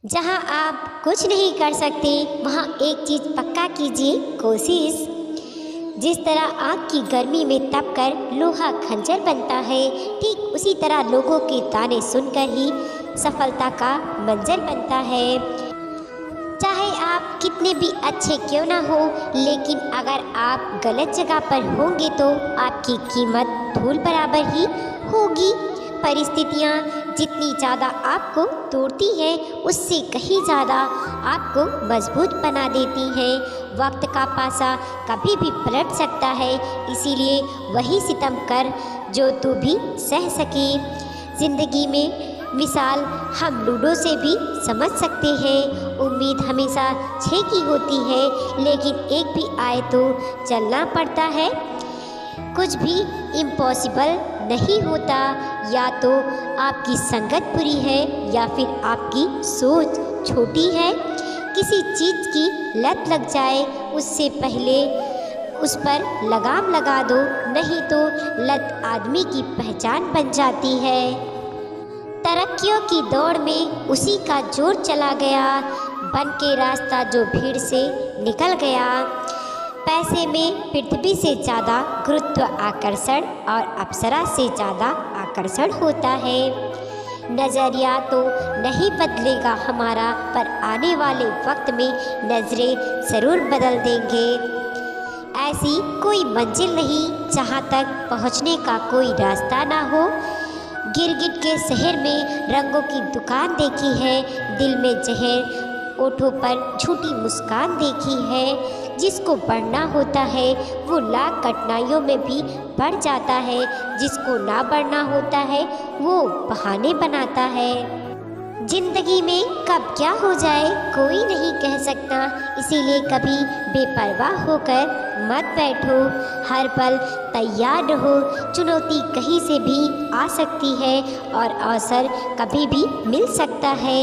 जहाँ आप कुछ नहीं कर सकते वहाँ एक चीज़ पक्का कीजिए, कोशिश। जिस तरह आग की गर्मी में तपकर लोहा खंजर बनता है, ठीक उसी तरह लोगों के ताने सुनकर ही सफलता का मंजर बनता है। चाहे आप कितने भी अच्छे क्यों ना हो, लेकिन अगर आप गलत जगह पर होंगे तो आपकी कीमत धूल बराबर ही होगी। परिस्थितियाँ जितनी ज़्यादा आपको तोड़ती हैं, उससे कहीं ज़्यादा आपको मजबूत बना देती हैं। वक्त का पासा कभी भी पलट सकता है, इसीलिए वही सितम कर जो तू भी सह सके। ज़िंदगी में मिसाल हम लूडो से भी समझ सकते हैं। उम्मीद हमेशा 6 की होती है, लेकिन एक भी आए तो चलना पड़ता है। कुछ भी इम्पॉसिबल नहीं होता, या तो आपकी संगत बुरी है या फिर आपकी सोच छोटी है। किसी चीज़ की लत लग जाए उससे पहले उस पर लगाम लगा दो, नहीं तो लत आदमी की पहचान बन जाती है। तरक्कियों की दौड़ में उसी का जोर चला गया, बन के रास्ता जो भीड़ से निकल गया। पैसे में पृथ्वी से ज़्यादा गुरुत्व आकर्षण और अप्सरा से ज़्यादा आकर्षण होता है। नज़रिया तो नहीं बदलेगा हमारा, पर आने वाले वक्त में नज़रें ज़रूर बदल देंगे। ऐसी कोई मंजिल नहीं जहाँ तक पहुँचने का कोई रास्ता ना हो। गिरगिट के शहर में रंगों की दुकान देखी है, दिल में जहर, ओठों पर झूठी मुस्कान देखी है। जिसको बढ़ना होता है वो लाख कठिनाइयों में भी बढ़ जाता है, जिसको ना बढ़ना होता है वो बहाने बनाता है। जिंदगी में कब क्या हो जाए कोई नहीं कह सकता, इसीलिए कभी बेपरवाह होकर मत बैठो। हर पल तैयार रहो, चुनौती कहीं से भी आ सकती है और अवसर कभी भी मिल सकता है।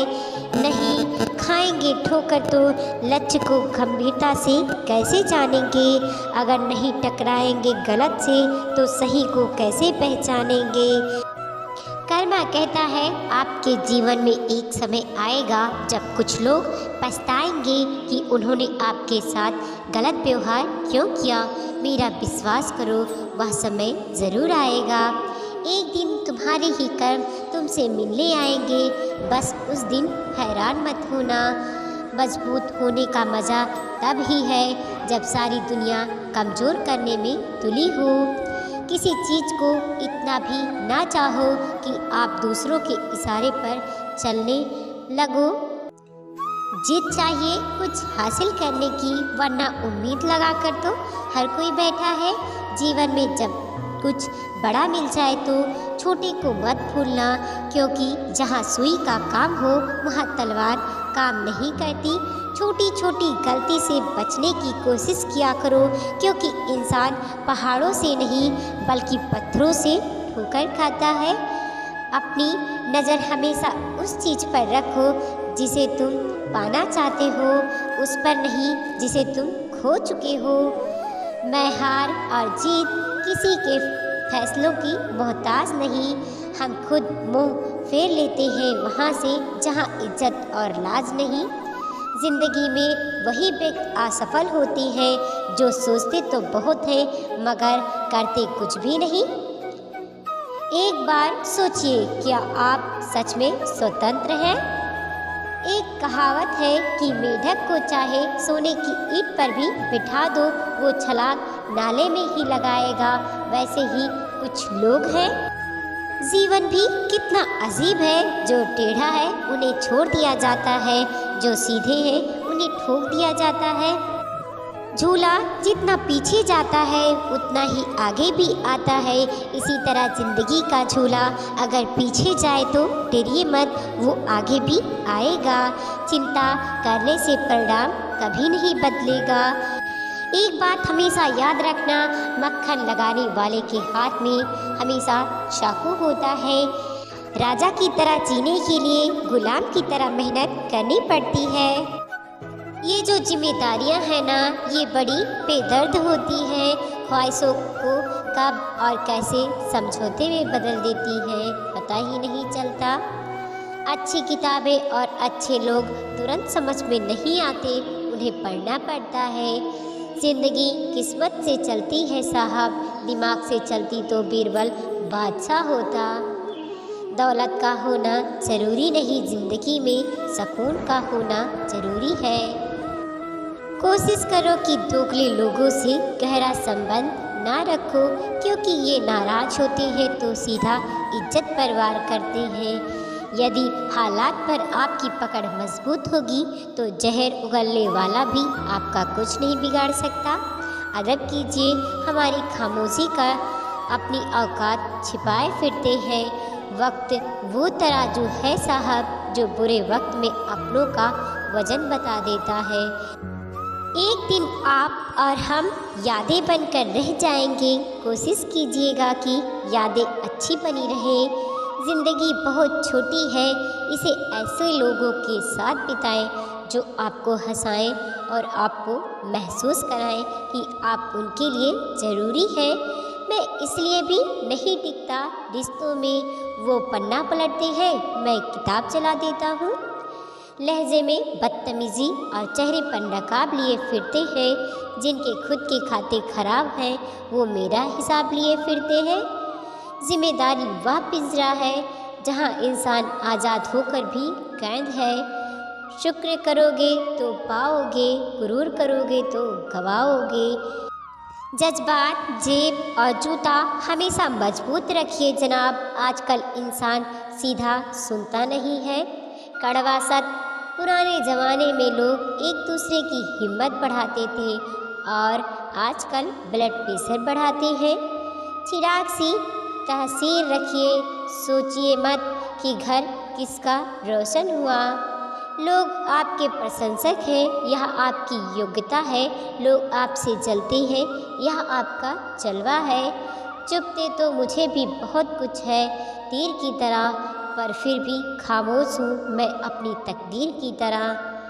नहीं खाएंगे ठोकर तो लक्ष्य को गंभीरता से कैसे जानेंगे। अगर नहीं टकराएंगे गलत से तो सही को कैसे पहचानेंगे। कर्मा कहता है आपके जीवन में एक समय आएगा जब कुछ लोग पछताएंगे कि उन्होंने आपके साथ गलत व्यवहार क्यों किया। मेरा विश्वास करो वह समय ज़रूर आएगा। एक दिन तुम्हारे ही कर्म तुमसे मिलने आएंगे, बस उस दिन हैरान मत होना। मजबूत होने का मज़ा तब ही है जब सारी दुनिया कमज़ोर करने में तुली हो। किसी चीज़ को इतना भी ना चाहो कि आप दूसरों के इशारे पर चलने लगो। जीत चाहिए कुछ हासिल करने की, वरना उम्मीद लगा कर तो हर कोई बैठा है। जीवन में जब कुछ बड़ा मिल जाए तो छोटे को मत भूलना, क्योंकि जहाँ सुई का काम हो वहाँ तलवार काम नहीं करती। छोटी छोटी गलती से बचने की कोशिश किया करो, क्योंकि इंसान पहाड़ों से नहीं बल्कि पत्थरों से ठोकर खाता है। अपनी नज़र हमेशा उस चीज़ पर रखो जिसे तुम पाना चाहते हो, उस पर नहीं जिसे तुम खो चुके हो। मैं हार और जीत किसी के फैसलों की मोहताज नहीं, हम खुद मुंह फेर लेते हैं वहाँ से जहाँ इज्जत और लाज नहीं। ज़िंदगी में वही व्यक्ति असफल होती है जो सोचते तो बहुत है मगर करते कुछ भी नहीं। एक बार सोचिए, क्या आप सच में स्वतंत्र हैं? एक कहावत है कि मेढक को चाहे सोने की ईंट पर भी बिठा दो, वो छलांग नाले में ही लगाएगा। वैसे ही कुछ लोग हैं। जीवन भी कितना अजीब है, जो टेढ़ा है उन्हें छोड़ दिया जाता है, जो सीधे हैं उन्हें ठोक दिया जाता है। झूला जितना पीछे जाता है उतना ही आगे भी आता है। इसी तरह ज़िंदगी का झूला अगर पीछे जाए तो डरिए मत, वो आगे भी आएगा। चिंता करने से परिणाम कभी नहीं बदलेगा। एक बात हमेशा याद रखना, मक्खन लगाने वाले के हाथ में हमेशा चाकू होता है। राजा की तरह जीने के लिए गुलाम की तरह मेहनत करनी पड़ती है। ये जो जिम्मेदारियां हैं ना, ये बड़ी बेदर्द होती हैं, ख्वाहिशों को कब और कैसे समझौते में बदल देती हैं पता ही नहीं चलता। अच्छी किताबें और अच्छे लोग तुरंत समझ में नहीं आते, उन्हें पढ़ना पड़ता है। ज़िंदगी किस्मत से चलती है साहब, दिमाग से चलती तो बीरबल बादशाह होता। दौलत का होना ज़रूरी नहीं, ज़िंदगी में सुकून का होना ज़रूरी है। कोशिश करो कि दोगले लोगों से गहरा संबंध ना रखो, क्योंकि ये नाराज़ होते हैं तो सीधा इज्जत पर वार करते हैं। यदि हालात पर आपकी पकड़ मजबूत होगी तो जहर उगलने वाला भी आपका कुछ नहीं बिगाड़ सकता। अदब कीजिए, हमारी खामोशी का अपनी औकात छिपाए फिरते हैं। वक्त वो तराजू है साहब जो बुरे वक्त में अपनों का वजन बता देता है। एक दिन आप और हम यादें बनकर रह जाएंगे। कोशिश कीजिएगा कि यादें अच्छी बनी रहें। ज़िंदगी बहुत छोटी है, इसे ऐसे लोगों के साथ बिताएं जो आपको हंसाएं और आपको महसूस कराएं कि आप उनके लिए ज़रूरी हैं। मैं इसलिए भी नहीं टिकता रिश्तों में, वो पन्ना पलटते हैं, मैं किताब चला देता हूँ। लहजे में बदतमीज़ी और चेहरे पर नकाब लिए फिरते हैं, जिनके खुद के खाते खराब हैं वो मेरा हिसाब लिए फिरते हैं। जिम्मेदारी वह पिंजरा है जहाँ इंसान आज़ाद होकर भी कैद है। शुक्र करोगे तो पाओगे, गुरूर करोगे तो गवाओगे। जज्बात, जेब और जूता हमेशा मजबूत रखिए जनाब। आजकल इंसान सीधा सुनता नहीं है। कड़वा सच, पुराने ज़माने में लोग एक दूसरे की हिम्मत बढ़ाते थे और आजकल ब्लड प्रेशर बढ़ाते हैं। चिराग सी तहसीर रखिए, सोचिए मत कि घर किसका रोशन हुआ। लोग आपके प्रशंसक हैं, यह आपकी योग्यता है। लोग आपसे जलते हैं, यह आपका जलवा है। चुपते तो मुझे भी बहुत कुछ है तीर की तरह, पर फिर भी खामोश हूँ मैं अपनी तकदीर की तरह।